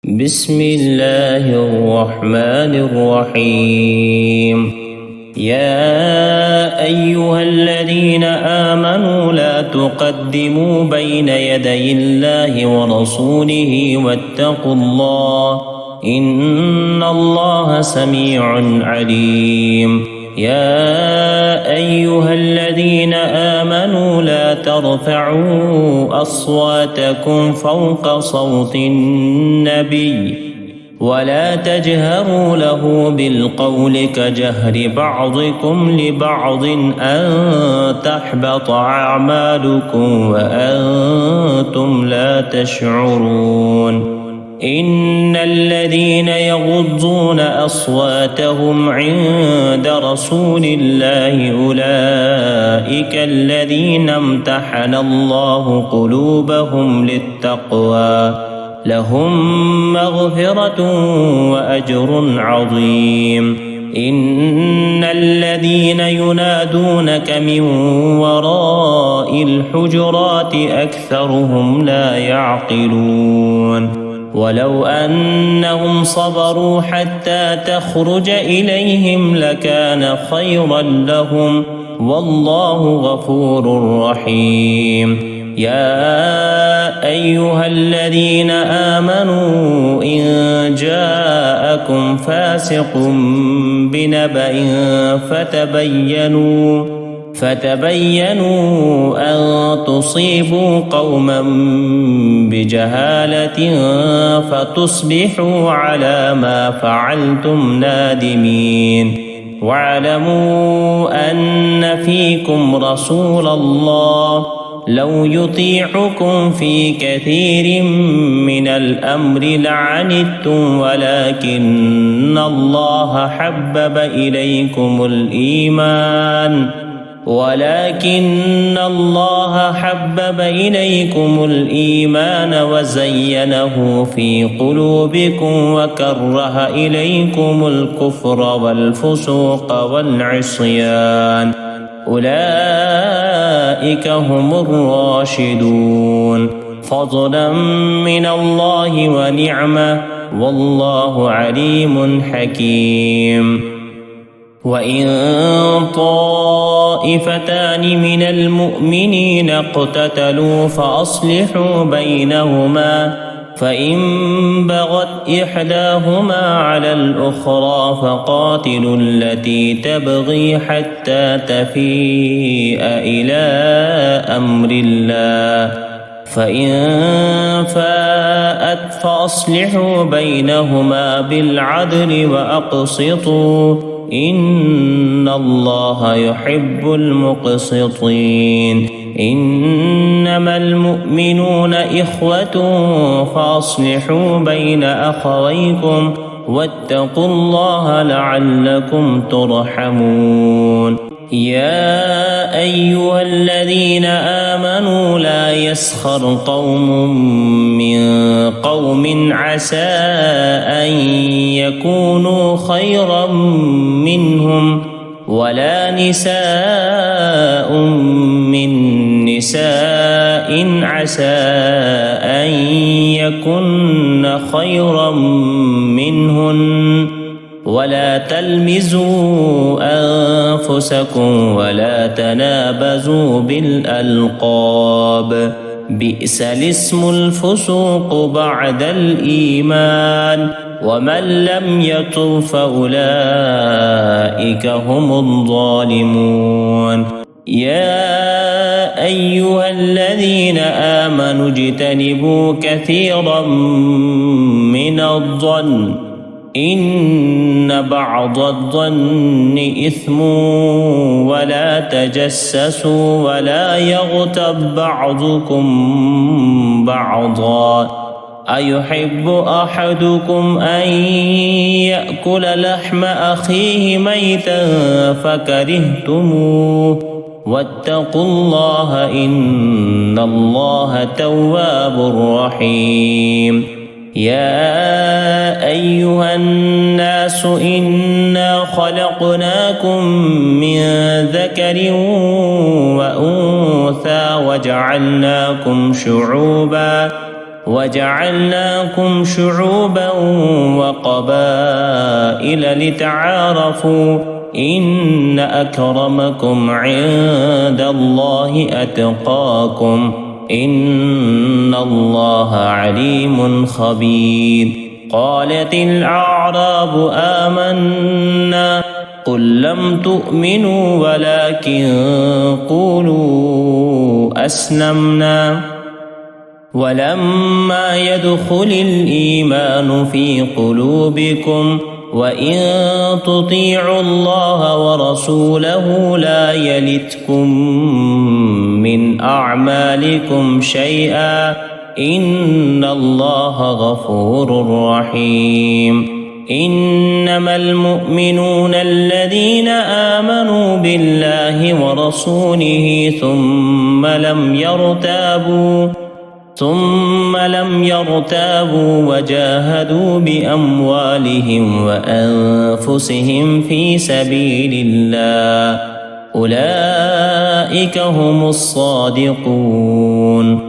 بسم الله الرحمن الرحيم. يا أيها الذين آمنوا لا تقدموا بين يدي الله ورسوله واتقوا الله إن الله سميع عليم. يا أيها الذين آمنوا لا ترفعوا أصواتكم فوق صوت النبي ولا تجهروا له بالقول كجهر بعضكم لبعض أن تحبط أعمالكم وأنتم لا تشعرون. إن الذين يغضون أصواتهم عند رسول الله أولئك الذين امتحن الله قلوبهم للتقوى لهم مغفرة وأجر عظيم. إن الذين ينادونك من وراء الحجرات أكثرهم لا يعقلون. ولو أنهم صبروا حتى تخرج إليهم لكان خيرا لهم والله غفور رحيم. يا أيها الذين آمنوا إن جاءكم فاسق بنبأ فتبينوا أن تصيبوا قوما بجهالة فتصبحوا على ما فعلتم نادمين. واعلموا أن فيكم رسول الله لو يطيعكم في كثير من الأمر لعنتم ولكن الله حبب إليكم الإيمان وزينه في قلوبكم وكره إليكم الكفر والفسوق والعصيان أولئك هم الراشدون فضلا من الله ونعمة والله عليم حكيم. وإن طائفتان من المؤمنين اقتتلوا فأصلحوا بينهما فإن بغت إحداهما على الأخرى فقاتلوا التي تبغي حتى تفيء إلى أمر الله فإن فاءت فأصلحوا بينهما بالعدل وأقسطوا إن الله يحب المقسطين. إنما المؤمنون إخوة فأصلحوا بين أخويكم واتقوا الله لعلكم ترحمون. يا أيها الذين آمنوا لا يسخر قوم من قوم عسى أن يكونوا خيرا منهم ولا نساء من نساء عسى أن يكن خيرا منهن ولا تلمزوا أنفسكم ولا تنابزوا بالألقاب بئس الاسم الفسوق بعد الإيمان ومن لم يتب فأولئك هم الظالمون. يا أيها الذين آمنوا اجتنبوا كثيرا من الظن إن بعض الظن إثم ولا تجسسوا ولا يغتب بعضكم بعضا أيحب أحدكم أن يأكل لحم أخيه ميتا فكرهتموه واتقوا الله إن الله تواب رحيم. يا أيها الناس إنا خلقناكم من ذكر وأنثى وجعلناكم شعوبا وجعلناكم شعوبا وقبائل لتعارفوا إن أكرمكم عند الله أتقاكم إن الله عليم خبير. قالت الأعراب آمنا قل لم تؤمنوا ولكن قولوا أسلمنا ولما يدخل الإيمان في قلوبكم وإن تطيعوا الله ورسوله لا يلتكم من أعمالكم شيئا إن الله غفور رحيم. إنما المؤمنون الذين آمنوا بالله ورسوله ثم لم يرتابوا وجاهدوا بأموالهم وأنفسهم في سبيل الله أولئك هم الصادقون.